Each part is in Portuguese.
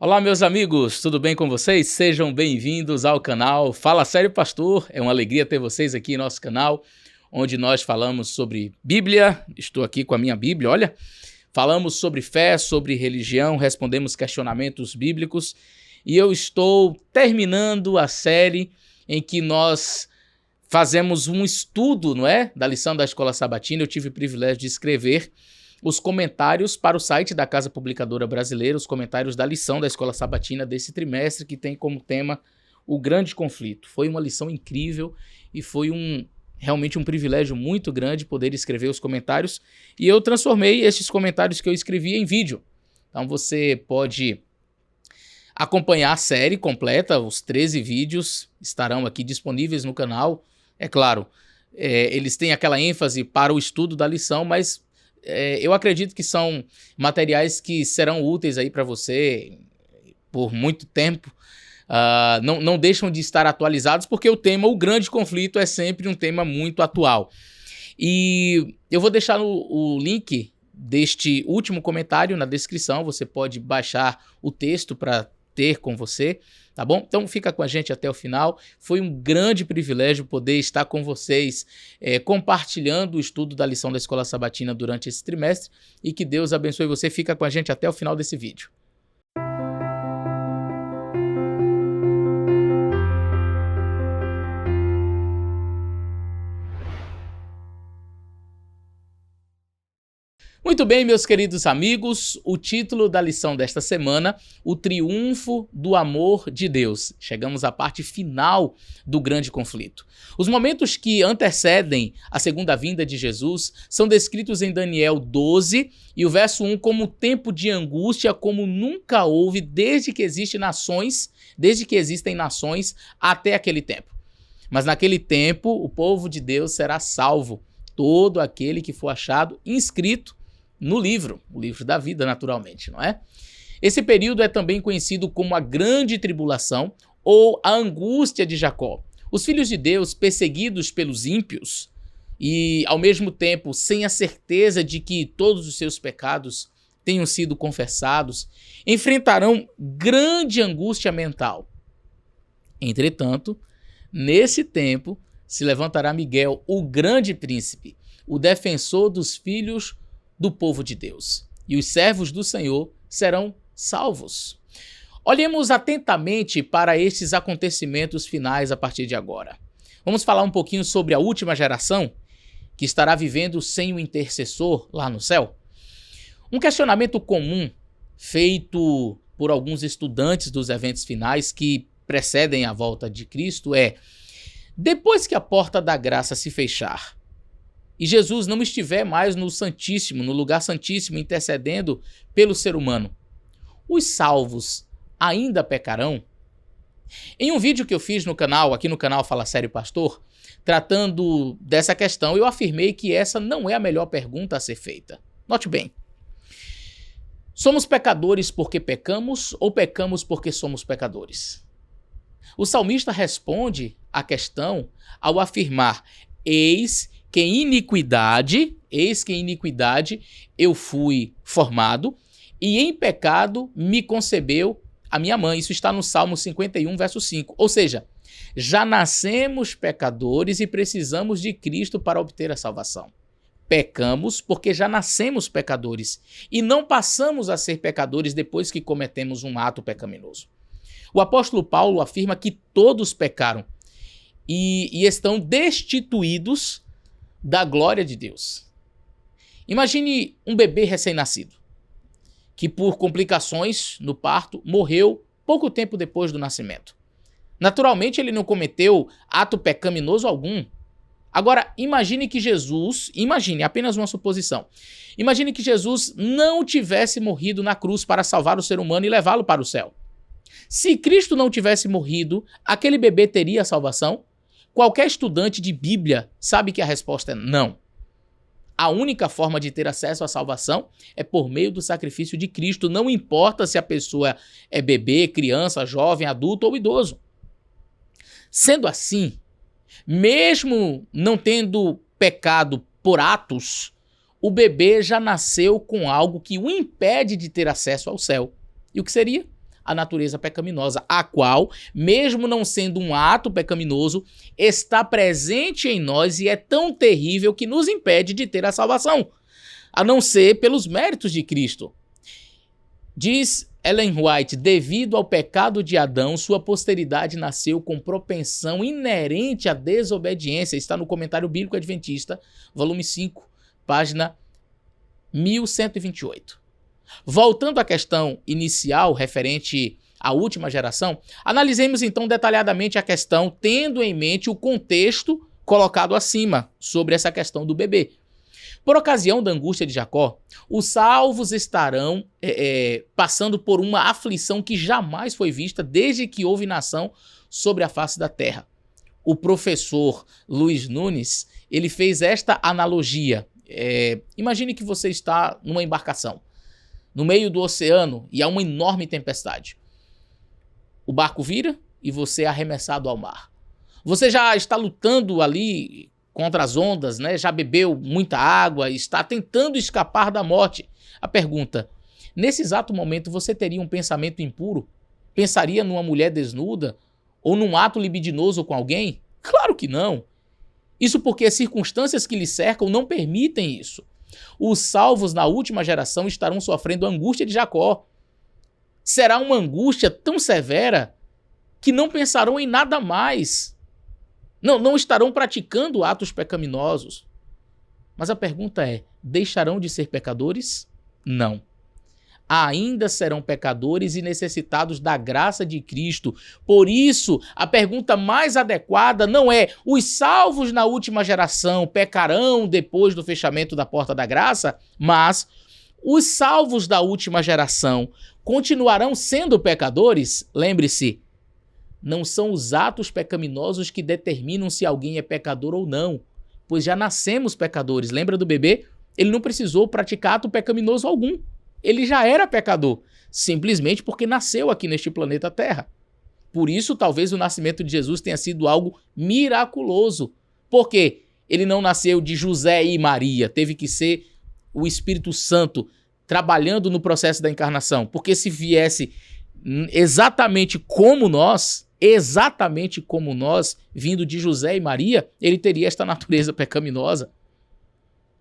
Olá, meus amigos, tudo bem com vocês? Sejam bem-vindos ao canal Fala Sério Pastor. É uma alegria ter vocês aqui em nosso canal, onde nós falamos sobre Bíblia. Estou aqui com a minha Bíblia, olha. Falamos sobre fé, sobre religião, respondemos questionamentos bíblicos. E eu estou terminando a série em que nós fazemos um estudo, não é? Da lição da Escola Sabatina. Eu tive o privilégio de escrever os comentários para o site da Casa Publicadora Brasileira, os comentários da lição da Escola Sabatina desse trimestre, que tem como tema o grande conflito. Foi uma lição incrível e foi realmente um privilégio muito grande poder escrever os comentários, e eu transformei esses comentários que eu escrevi em vídeo. Então você pode acompanhar a série completa, os 13 vídeos estarão aqui disponíveis no canal. É claro, eles têm aquela ênfase para o estudo da lição, mas eu acredito que são materiais que serão úteis aí para você por muito tempo. Não deixam de estar atualizados, porque o tema, o grande conflito, é sempre um tema muito atual. E eu vou deixar o link deste último comentário na descrição. Você pode baixar o texto para ter com você, tá bom? Então fica com a gente até o final. Foi um grande privilégio poder estar com vocês compartilhando o estudo da lição da Escola Sabatina durante esse trimestre, e que Deus abençoe você. Fica com a gente até o final desse vídeo. Muito bem, meus queridos amigos, o título da lição desta semana: o triunfo do amor de Deus. Chegamos à parte final do grande conflito. Os momentos que antecedem a segunda vinda de Jesus são descritos em Daniel 12 e o verso 1 como tempo de angústia como nunca houve desde que existem nações até aquele tempo. Mas naquele tempo o povo de Deus será salvo, todo aquele que for achado inscrito no livro, o livro da vida, naturalmente, não é? Esse período é também conhecido como a grande tribulação ou a angústia de Jacó. Os filhos de Deus, perseguidos pelos ímpios e, ao mesmo tempo, sem a certeza de que todos os seus pecados tenham sido confessados, enfrentarão grande angústia mental. Entretanto, nesse tempo, se levantará Miguel, o grande príncipe, o defensor dos filhos do povo de Deus, e os servos do Senhor serão salvos. Olhemos atentamente para estes acontecimentos finais a partir de agora. Vamos falar um pouquinho sobre a última geração, que estará vivendo sem o intercessor lá no céu. Um questionamento comum feito por alguns estudantes dos eventos finais que precedem a volta de Cristo é: depois que a porta da graça se fechar e Jesus não estiver mais no Santíssimo, no lugar santíssimo, intercedendo pelo ser humano, os salvos ainda pecarão? Em um vídeo que eu fiz no canal, aqui no canal Fala Sério Pastor, tratando dessa questão, eu afirmei que essa não é a melhor pergunta a ser feita. Note bem: somos pecadores porque pecamos ou pecamos porque somos pecadores? O salmista responde à questão ao afirmar: eis que em iniquidade eu fui formado, e em pecado me concebeu a minha mãe. Isso está no Salmo 51, verso 5. Ou seja, já nascemos pecadores e precisamos de Cristo para obter a salvação. Pecamos porque já nascemos pecadores e não passamos a ser pecadores depois que cometemos um ato pecaminoso. O apóstolo Paulo afirma que todos pecaram e estão destituídos da glória de Deus. Imagine um bebê recém-nascido, que por complicações no parto morreu pouco tempo depois do nascimento. Naturalmente ele não cometeu ato pecaminoso algum. Agora imagine que Jesus, apenas uma suposição, imagine que Jesus não tivesse morrido na cruz para salvar o ser humano e levá-lo para o céu. Se Cristo não tivesse morrido, aquele bebê teria salvação? Qualquer estudante de Bíblia sabe que a resposta é não. A única forma de ter acesso à salvação é por meio do sacrifício de Cristo, não importa se a pessoa é bebê, criança, jovem, adulto ou idoso. Sendo assim, mesmo não tendo pecado por atos, o bebê já nasceu com algo que o impede de ter acesso ao céu. E o que seria? a natureza pecaminosa, a qual, mesmo não sendo um ato pecaminoso, está presente em nós e é tão terrível que nos impede de ter a salvação, a não ser pelos méritos de Cristo. Diz Ellen White, devido ao pecado de Adão, sua posteridade nasceu com propensão inerente à desobediência. Está no Comentário Bíblico Adventista, volume 5, página 1128. Voltando à questão inicial referente à última geração, analisemos então detalhadamente a questão, tendo em mente o contexto colocado acima sobre essa questão do bebê. Por ocasião da angústia de Jacó, os salvos estarão passando por uma aflição que jamais foi vista desde que houve nação sobre a face da terra. O professor Luiz Nunes, ele fez esta analogia. Imagine que você está numa embarcação, no meio do oceano, e há uma enorme tempestade. O barco vira e você é arremessado ao mar. Você já está lutando ali contra as ondas, né? Já bebeu muita água, está tentando escapar da morte. A pergunta, nesse exato momento você teria um pensamento impuro? Pensaria numa mulher desnuda? Ou num ato libidinoso com alguém? Claro que não. Isso porque as circunstâncias que lhe cercam não permitem isso. Os salvos na última geração estarão sofrendo a angústia de Jacó. Será uma angústia tão severa que não pensarão em nada mais. Não estarão praticando atos pecaminosos. Mas a pergunta é, deixarão de ser pecadores? Não. Ainda serão pecadores e necessitados da graça de Cristo. Por isso, a pergunta mais adequada não é os salvos na última geração pecarão depois do fechamento da porta da graça, mas os salvos da última geração continuarão sendo pecadores? Lembre-se, não são os atos pecaminosos que determinam se alguém é pecador ou não, pois já nascemos pecadores. Lembra do bebê? Ele não precisou praticar ato pecaminoso algum. Ele já era pecador, simplesmente porque nasceu aqui neste planeta Terra. Por isso, talvez o nascimento de Jesus tenha sido algo miraculoso. Por quê? Ele não nasceu de José e Maria, teve que ser o Espírito Santo trabalhando no processo da encarnação. Porque se viesse exatamente como nós, vindo de José e Maria, ele teria esta natureza pecaminosa.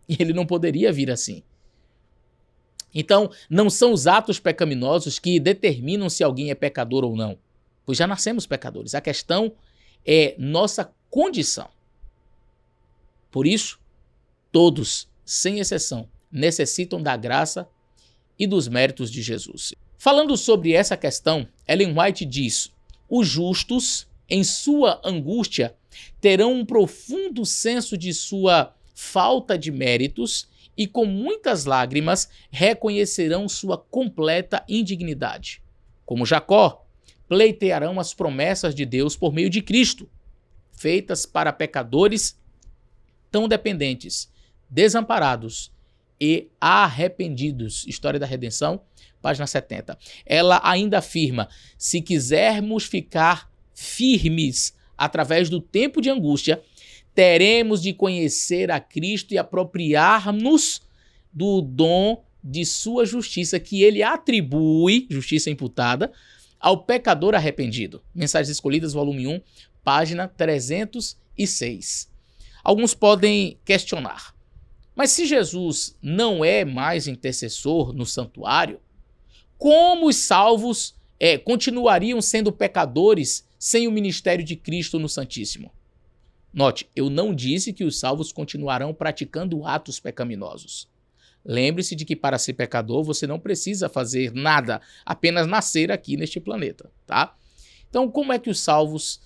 E ele não poderia vir assim. Então, não são os atos pecaminosos que determinam se alguém é pecador ou não, pois já nascemos pecadores. A questão é nossa condição. Por isso, todos, sem exceção, necessitam da graça e dos méritos de Jesus. Falando sobre essa questão, Ellen White diz: os justos, em sua angústia, terão um profundo senso de sua falta de méritos e com muitas lágrimas reconhecerão sua completa indignidade. Como Jacó, pleitearão as promessas de Deus por meio de Cristo, feitas para pecadores tão dependentes, desamparados e arrependidos. História da Redenção, página 70. Ela ainda afirma: se quisermos ficar firmes através do tempo de angústia, teremos de conhecer a Cristo e apropriar-nos do dom de sua justiça que ele atribui, justiça imputada, ao pecador arrependido. Mensagens Escolhidas, volume 1, página 306. Alguns podem questionar: mas se Jesus não é mais intercessor no santuário, como os salvos continuariam sendo pecadores sem o ministério de Cristo no Santíssimo? Note, eu não disse que os salvos continuarão praticando atos pecaminosos. Lembre-se de que para ser pecador você não precisa fazer nada, apenas nascer aqui neste planeta, tá? Então, como é que os salvos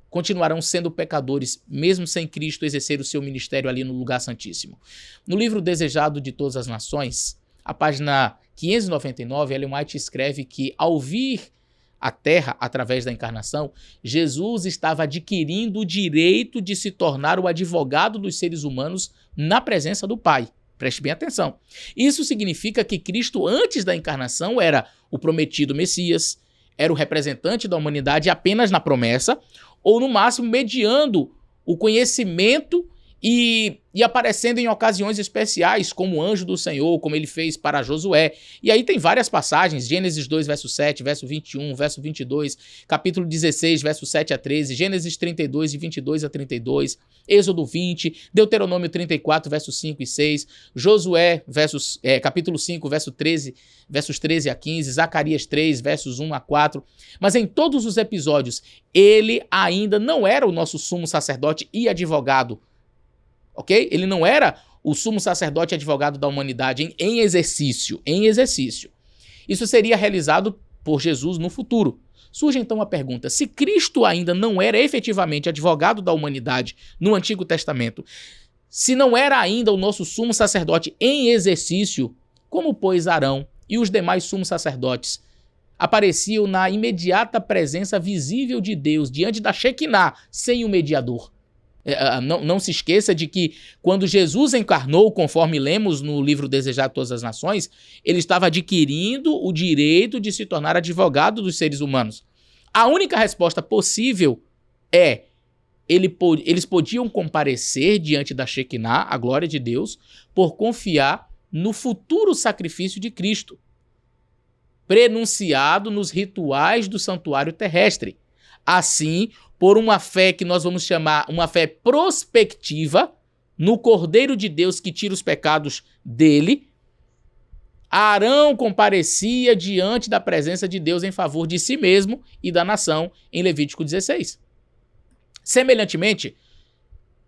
continuarão sendo pecadores, mesmo sem Cristo exercer o seu ministério ali no lugar santíssimo? No livro Desejado de Todas as Nações, a página 599, Ellen White escreve que, ao vir à Terra através da encarnação, Jesus estava adquirindo o direito de se tornar o advogado dos seres humanos na presença do Pai. Preste bem atenção. Isso significa que Cristo, antes da encarnação, era o prometido Messias, era o representante da humanidade apenas na promessa, ou no máximo mediando o conhecimento e aparecendo em ocasiões especiais, como o anjo do Senhor, como ele fez para Josué. E aí tem várias passagens, Gênesis 2, verso 7, verso 21, verso 22, capítulo 16, verso 7 a 13, Gênesis 32, de 22 a 32, Êxodo 20, Deuteronômio 34, versos 5 e 6, Josué, capítulo 5, verso 13, versos 13 a 15, Zacarias 3, versos 1 a 4. Mas em todos os episódios, ele ainda não era o nosso sumo sacerdote e advogado, ok? Ele não era o sumo sacerdote e advogado da humanidade em exercício. Isso seria realizado por Jesus no futuro. Surge então a pergunta: se Cristo ainda não era efetivamente advogado da humanidade no Antigo Testamento, se não era ainda o nosso sumo sacerdote em exercício, como, pois, Arão e os demais sumos sacerdotes apareciam na imediata presença visível de Deus diante da Shekinah, sem o mediador? Não se esqueça de que quando Jesus encarnou, conforme lemos no livro Desejado de Todas as Nações, ele estava adquirindo o direito de se tornar advogado dos seres humanos. A única resposta possível é: eles podiam comparecer diante da Shekinah, a glória de Deus, por confiar no futuro sacrifício de Cristo, prenunciado nos rituais do santuário terrestre. Assim, por uma fé que nós vamos chamar uma fé prospectiva, no Cordeiro de Deus que tira os pecados dele, Arão comparecia diante da presença de Deus em favor de si mesmo e da nação, em Levítico 16. Semelhantemente,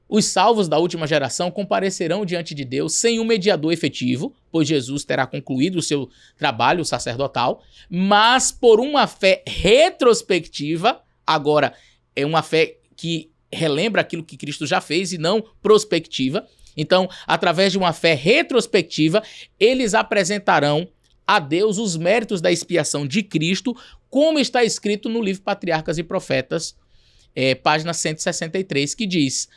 os salvos da última geração comparecerão diante de Deus sem um mediador efetivo, pois Jesus terá concluído o seu trabalho sacerdotal, mas por uma fé retrospectiva. Agora, é uma fé que relembra aquilo que Cristo já fez e não prospectiva. Então, através de uma fé retrospectiva, eles apresentarão a Deus os méritos da expiação de Cristo, como está escrito no livro Patriarcas e Profetas, página 163, que diz: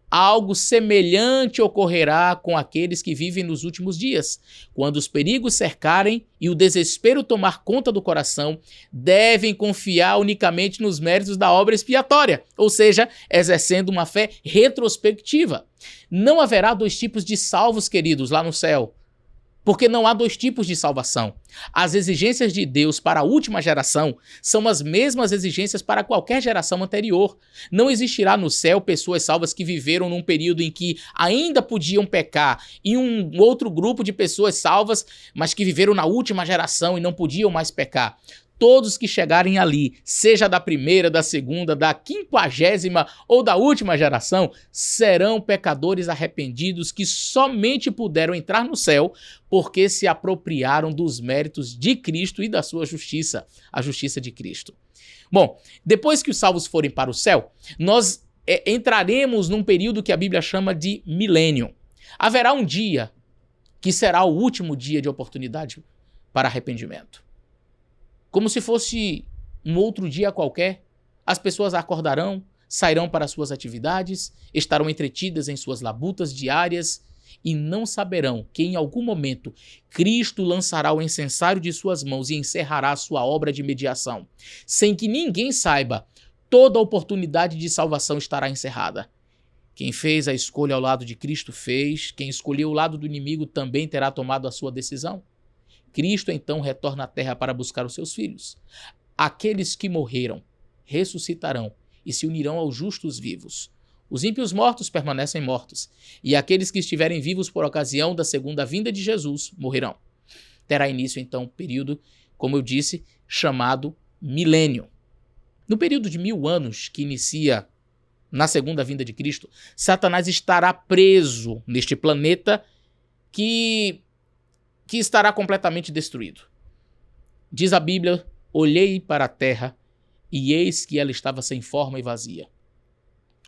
algo semelhante ocorrerá com aqueles que vivem nos últimos dias. Quando os perigos cercarem e o desespero tomar conta do coração, devem confiar unicamente nos méritos da obra expiatória, ou seja, exercendo uma fé retrospectiva. Não haverá dois tipos de salvos, queridos, lá no céu, porque não há dois tipos de salvação. As exigências de Deus para a última geração são as mesmas exigências para qualquer geração anterior. Não existirá no céu pessoas salvas que viveram num período em que ainda podiam pecar e um outro grupo de pessoas salvas, mas que viveram na última geração e não podiam mais pecar. Todos que chegarem ali, seja da primeira, da segunda, da 50ª ou da última geração, serão pecadores arrependidos que somente puderam entrar no céu porque se apropriaram dos méritos de Cristo e da sua justiça, a justiça de Cristo. Bom, depois que os salvos forem para o céu, nós entraremos num período que a Bíblia chama de milênio. Haverá um dia que será o último dia de oportunidade para arrependimento. Como se fosse um outro dia qualquer, as pessoas acordarão, sairão para suas atividades, estarão entretidas em suas labutas diárias e não saberão que em algum momento Cristo lançará o incensário de suas mãos e encerrará a sua obra de mediação. Sem que ninguém saiba, toda a oportunidade de salvação estará encerrada. Quem fez a escolha ao lado de Cristo fez, quem escolheu o lado do inimigo também terá tomado a sua decisão. Cristo então retorna à terra para buscar os seus filhos. Aqueles que morreram ressuscitarão e se unirão aos justos vivos. Os ímpios mortos permanecem mortos, e aqueles que estiverem vivos por ocasião da segunda vinda de Jesus morrerão. Terá início então um período, como eu disse, chamado milênio. No período de 1000 anos que inicia na segunda vinda de Cristo, Satanás estará preso neste planeta que estará completamente destruído. Diz a Bíblia: olhei para a terra e eis que ela estava sem forma e vazia.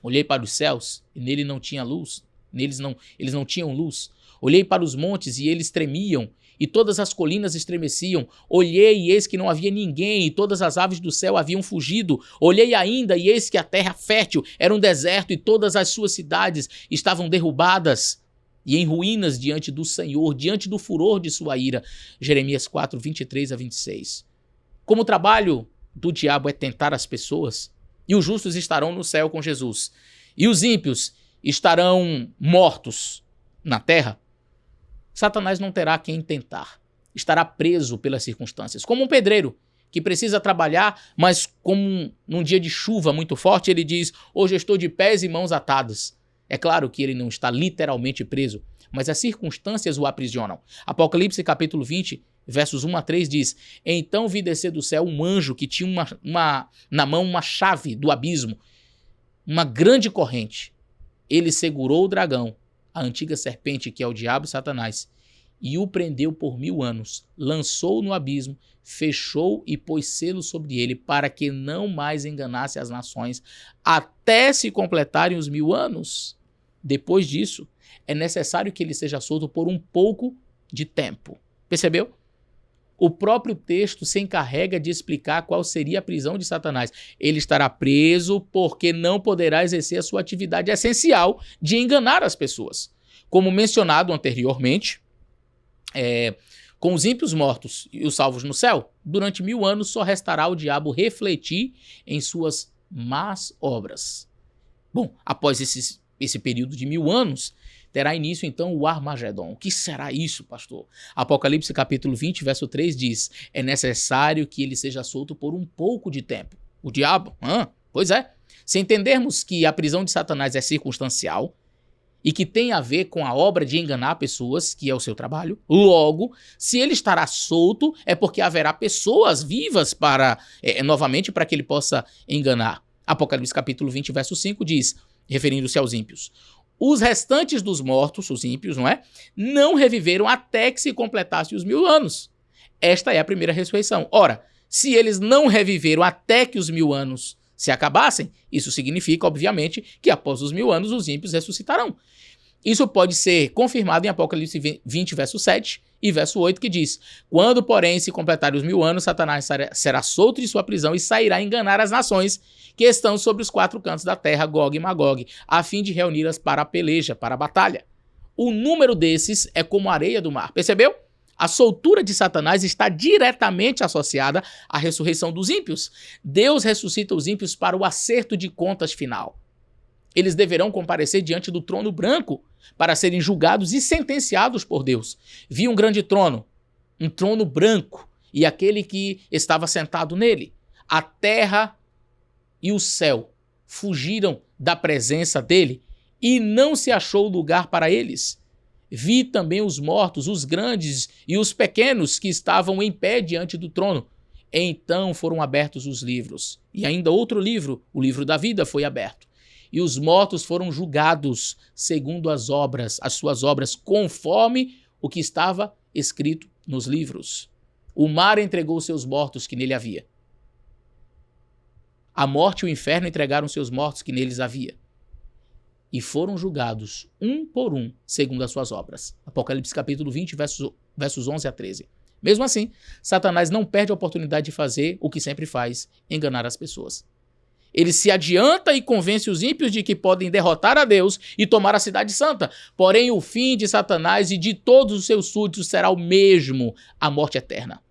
Olhei para os céus e nele não tinha luz, eles não tinham luz. Olhei para os montes e eles tremiam e todas as colinas estremeciam. Olhei e eis que não havia ninguém e todas as aves do céu haviam fugido. Olhei ainda e eis que a terra fértil era um deserto e todas as suas cidades estavam derrubadas e em ruínas diante do Senhor, diante do furor de sua ira. Jeremias 4, 23 a 26. Como o trabalho do diabo é tentar as pessoas, e os justos estarão no céu com Jesus, e os ímpios estarão mortos na terra, Satanás não terá quem tentar. Estará preso pelas circunstâncias. Como um pedreiro que precisa trabalhar, mas como num dia de chuva muito forte, ele diz, hoje eu estou de pés e mãos atados. É claro que ele não está literalmente preso, mas as circunstâncias o aprisionam. Apocalipse capítulo 20, versos 1 a 3 diz, então vi descer do céu um anjo que tinha na mão uma chave do abismo, uma grande corrente. Ele segurou o dragão, a antiga serpente que é o diabo e Satanás, e o prendeu por 1000 anos, lançou-o no abismo, fechou e pôs selo sobre ele, para que não mais enganasse as nações, até se completarem os 1000 anos. Depois disso, é necessário que ele seja solto por um pouco de tempo. Percebeu? O próprio texto se encarrega de explicar qual seria a prisão de Satanás. Ele estará preso porque não poderá exercer a sua atividade essencial de enganar as pessoas. Como mencionado anteriormente, com os ímpios mortos e os salvos no céu, durante 1000 anos só restará ao diabo refletir em suas más obras. Bom, após esse período de 1000 anos, terá início então o Armagedon. O que será isso, pastor? Apocalipse capítulo 20, verso 3 diz, é necessário que ele seja solto por um pouco de tempo. O diabo? Pois é. Se entendermos que a prisão de Satanás é circunstancial, e que tem a ver com a obra de enganar pessoas, que é o seu trabalho, logo, se ele estará solto, é porque haverá pessoas vivas novamente para que ele possa enganar. Apocalipse capítulo 20, verso 5 diz, referindo-se aos ímpios, os restantes dos mortos, os ímpios, não reviveram até que se completasse os 1000 anos. Esta é a primeira ressurreição. Ora, se eles não reviveram até que os 1000 anos se acabassem, isso significa, obviamente, que após os 1000 anos os ímpios ressuscitarão. Isso pode ser confirmado em Apocalipse 20, verso 7 e verso 8, que diz, quando, porém, se completarem os 1000 anos, Satanás será solto de sua prisão e sairá a enganar as nações que estão sobre os 4 cantos da terra, Gog e Magog, a fim de reuni-las para a peleja, para a batalha. O número desses é como a areia do mar, percebeu? A soltura de Satanás está diretamente associada à ressurreição dos ímpios. Deus ressuscita os ímpios para o acerto de contas final. Eles deverão comparecer diante do trono branco para serem julgados e sentenciados por Deus. Vi um grande trono, um trono branco, e aquele que estava sentado nele. A terra e o céu fugiram da presença dele e não se achou lugar para eles. Vi também os mortos, os grandes e os pequenos que estavam em pé diante do trono. Então foram abertos os livros. E ainda outro livro, o livro da vida, foi aberto. E os mortos foram julgados segundo as suas obras, conforme o que estava escrito nos livros. O mar entregou seus mortos que nele havia. A morte e o inferno entregaram seus mortos que neles havia. E foram julgados, um por um, segundo as suas obras. Apocalipse capítulo 20, versos 11 a 13. Mesmo assim, Satanás não perde a oportunidade de fazer o que sempre faz, enganar as pessoas. Ele se adianta e convence os ímpios de que podem derrotar a Deus e tomar a cidade santa. Porém, o fim de Satanás e de todos os seus súditos será o mesmo, a morte eterna.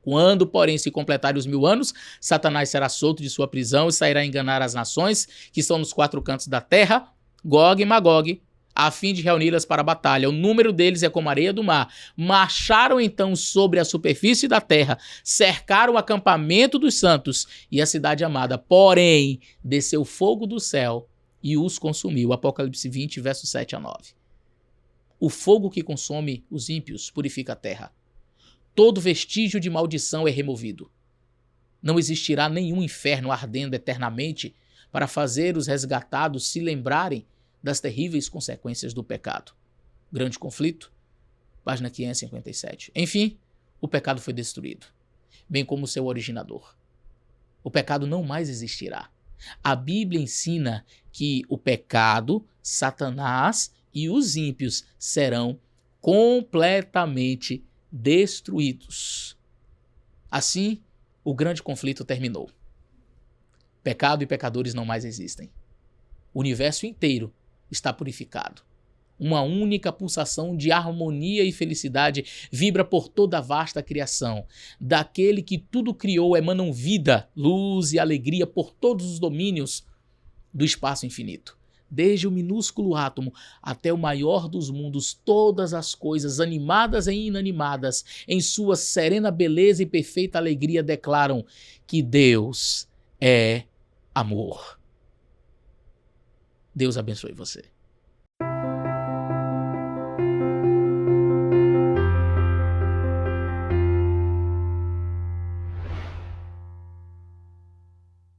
Quando, porém, se completarem os 1000 anos, Satanás será solto de sua prisão e sairá a enganar as nações que estão nos 4 cantos da terra, Gog e Magog, a fim de reuni-las para a batalha. O número deles é como a areia do mar. Marcharam então sobre a superfície da terra, cercaram o acampamento dos santos e a cidade amada. Porém, desceu fogo do céu e os consumiu. Apocalipse 20, versos 7 a 9. O fogo que consome os ímpios purifica a terra. Todo vestígio de maldição é removido. Não existirá nenhum inferno ardendo eternamente para fazer os resgatados se lembrarem das terríveis consequências do pecado. Grande conflito, página 557. Enfim, o pecado foi destruído, bem como seu originador. O pecado não mais existirá. A Bíblia ensina que o pecado, Satanás e os ímpios serão completamente destruídos. Assim, o grande conflito terminou. Pecado e pecadores não mais existem. O universo inteiro está purificado. Uma única pulsação de harmonia e felicidade vibra por toda a vasta criação. Daquele que tudo criou emanam vida, luz e alegria por todos os domínios do espaço infinito. desde o minúsculo átomo até o maior dos mundos, todas as coisas, animadas e inanimadas, em sua serena beleza e perfeita alegria, declaram que Deus é amor. Deus abençoe você.